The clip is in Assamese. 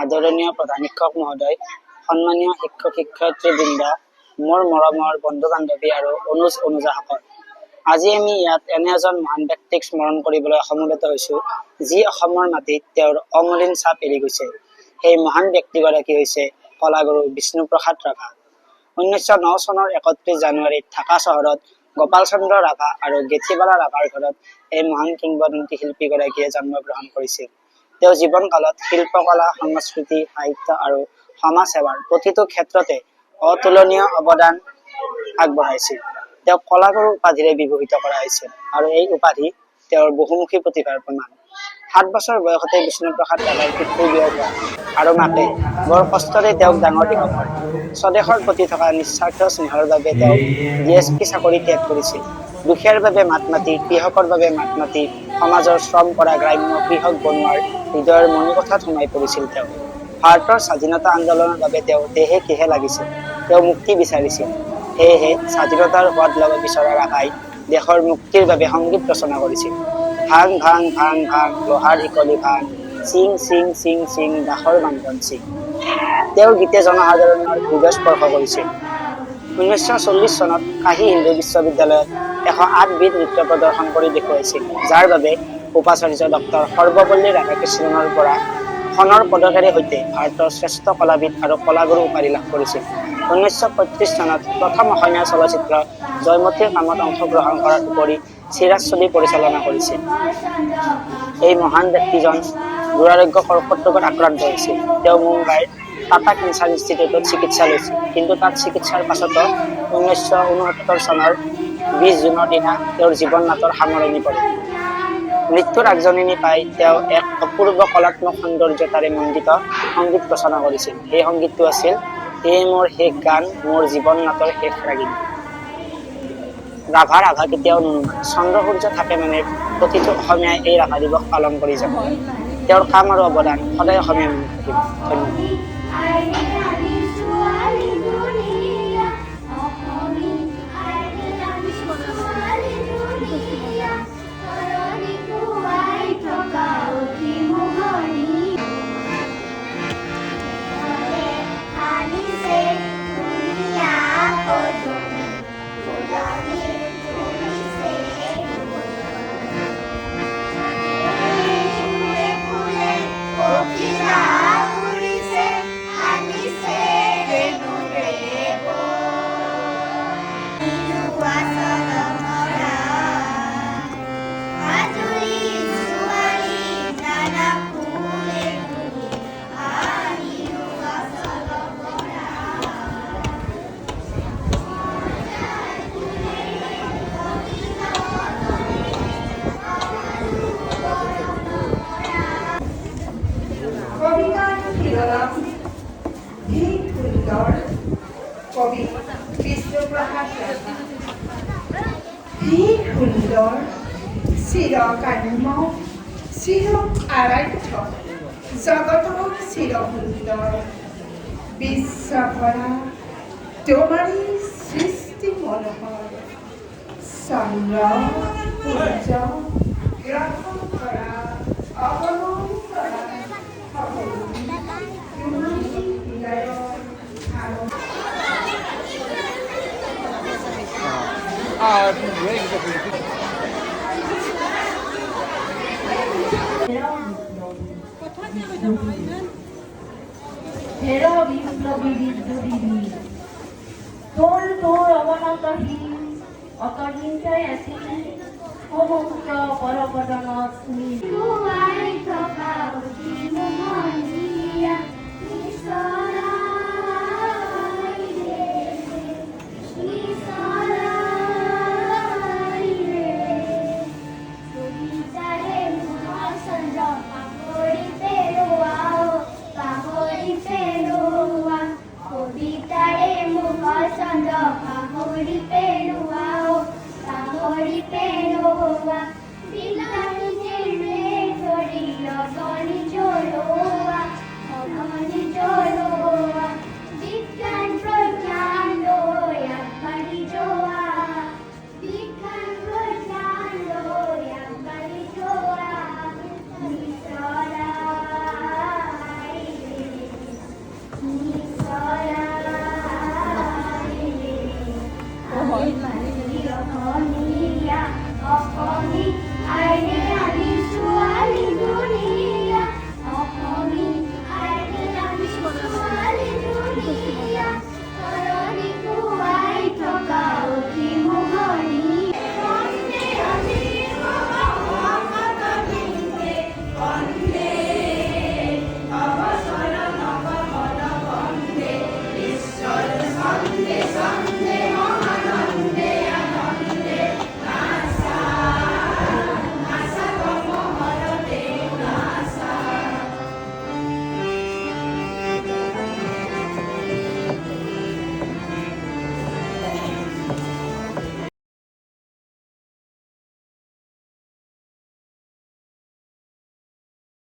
আদৰণীয় প্ৰধান শিক্ষক মহোদয়, সন্মানীয় শিক্ষক শিক্ষয়িত্ৰীবৃন্দ, মোৰ মৰমৰ বন্ধু বান্ধৱী আৰু অনুজাসকল, আজি আমি ইয়াত এনে এজন মহান ব্যক্তিক স্মৰণ কৰিবলৈ সমবেত হৈছো, যি অসমৰ মাটিত তেওঁৰ অমলিন ছাপ এৰি গৈছে। সেই মহান ব্যক্তিগৰাকী হৈছে কলাগুৰু বিষ্ণুপ্ৰসাদ ৰাভা। 1909 চনৰ 31 জানুৱাৰীত ঢাকা চহৰত গোপাল চন্দ্ৰ ৰাভা আৰু গেথিবালা ৰাভাৰ ঘৰত এই মহান কিংবদন্তী শিল্পীগৰাকীয়ে জন্মগ্ৰহণ কৰিছিল। তেওঁ জীৱনকালত শিল্পকলা, সংস্কৃতি, সাহিত্য আৰু সমাজ সেৱাৰ প্ৰতিটো ক্ষেত্ৰতে অতুলনীয় অৱদান আগবঢ়াইছিল। তেওঁক কলাগুৰু উপাধিৰে বিভূষিত কৰা হৈছিল আৰু এই উপাধি তেওঁৰ বহুমুখী প্ৰতিভাৰ প্ৰমাণ। 7 বছৰ বয়সতে বিষ্ণুপ্ৰসাদ ৰাভাৰ পিতৃ বিয়োগ হয় আৰু মাকে বৰ কষ্টৰে তেওঁক ডাঙৰ দীঘল কৰে। স্বদেশৰ প্ৰতি থকা নিস্বাৰ্থ স্নেহৰ বাবে তেওঁ DSP চাকৰি ত্যাগ কৰিছিল। দুখীয়াৰ বাবে মাত মাতি, কৃষকৰ বাবে মাত মাতি, সমাজৰ শ্ৰম কৰা গ্ৰাম্য কৃষক বনুৱাৰ হৃদয়ৰ মণিকোঠাত সোমাই পৰিছিল তেওঁ। ভাৰতৰ স্বাধীনতা আন্দোলনৰ বাবে তেওঁ দেহে কেহে লাগিছিল। তেওঁ মুক্তি বিচাৰিছিল। সেয়েহে স্বাধীনতাৰ সোৱাদ ল'ব বিচৰা ৰাভাই দেশৰ মুক্তিৰ বাবে সংগীত ৰচনা কৰিছিল। ভাং ভাং ভাং ভাং লোহাৰ শিকলি ভাং, চিং চিং চিং চিং দাসৰ বান্ধন চিং। তেওঁৰ গীতে জনসাধাৰণৰ হৃদয় স্পৰ্শ কৰিছিল। 1940 চনত কাশী হিন্দু বিশ্ববিদ্যালয়ত 108 নৃত্য প্ৰদৰ্শন কৰি দেখুৱাইছিল, যাৰ বাবে উপাচাৰ্য ডক্টৰ সৰ্বপল্লী ৰাধাকৃষ্ণনৰ পৰা সোণৰ পদকেৰে সৈতে ভাৰতৰ শ্ৰেষ্ঠ কলাবিদ আৰু কলাগুৰু উপাধি লাভ কৰিছিল। 1935 চনত প্ৰথম অসমীয়া চলচ্চিত্ৰ জয়মতীৰ কামত অংশগ্ৰহণ কৰাৰ উপৰি চিৰাজ ছবি পৰিচালনা কৰিছিল। এই মহান ব্যক্তিজন দুৰাৰোগ্য কৰ্কট ৰোগত আক্ৰান্ত হৈছিল। তেওঁ মুম্বাইৰ টাটা কেঞ্চাৰ ইনষ্টিটিউটত চিকিৎসা লৈছিল, কিন্তু তাত চিকিৎসাৰ পাছতো 1969 চনৰ 20 জুনৰ দিনা তেওঁৰ জীৱন নাটৰ সামৰণি পৰে। মৃত্যুৰ আগজননী পাই তেওঁ এক অপূৰ্ব কলাত্মক সৌন্দৰ্যতাৰে মণ্ডিত সংগীত ৰচনা কৰিছিল। সেই সংগীতটো আছিল এই মোৰ শেষ গান, মোৰ জীৱন নাটৰ শেষ ৰাগিনী। ৰাভা কেতিয়াও নুনুমায়। চন্দ্ৰ সূৰ্য থাকে মানে প্ৰতিটো অসমীয়াই এই ৰাভা দিৱস পালন কৰি যাব। তেওঁৰ কাম আৰু অৱদান সদায় অসমীয়া মনত থাকিব। ধন্যবাদ। কবি বিষ্ণুপ্ৰসাদ ৰাভা। কি সুন্দৰ, চিৰকান্য, চিৰ আৰাধ্য, জগতৰ চিৰ সুন্দৰ, বিশ্বভৰা তোমাৰি সৃষ্টি মনোহৰ। চন্দ্ৰ সূৰ্য গ্ৰহ কৰা অৱলম্বন কৰা তোৰ অৱনতহীন অতহিংসাই আছিল সমগ্ৰ পৰপদনত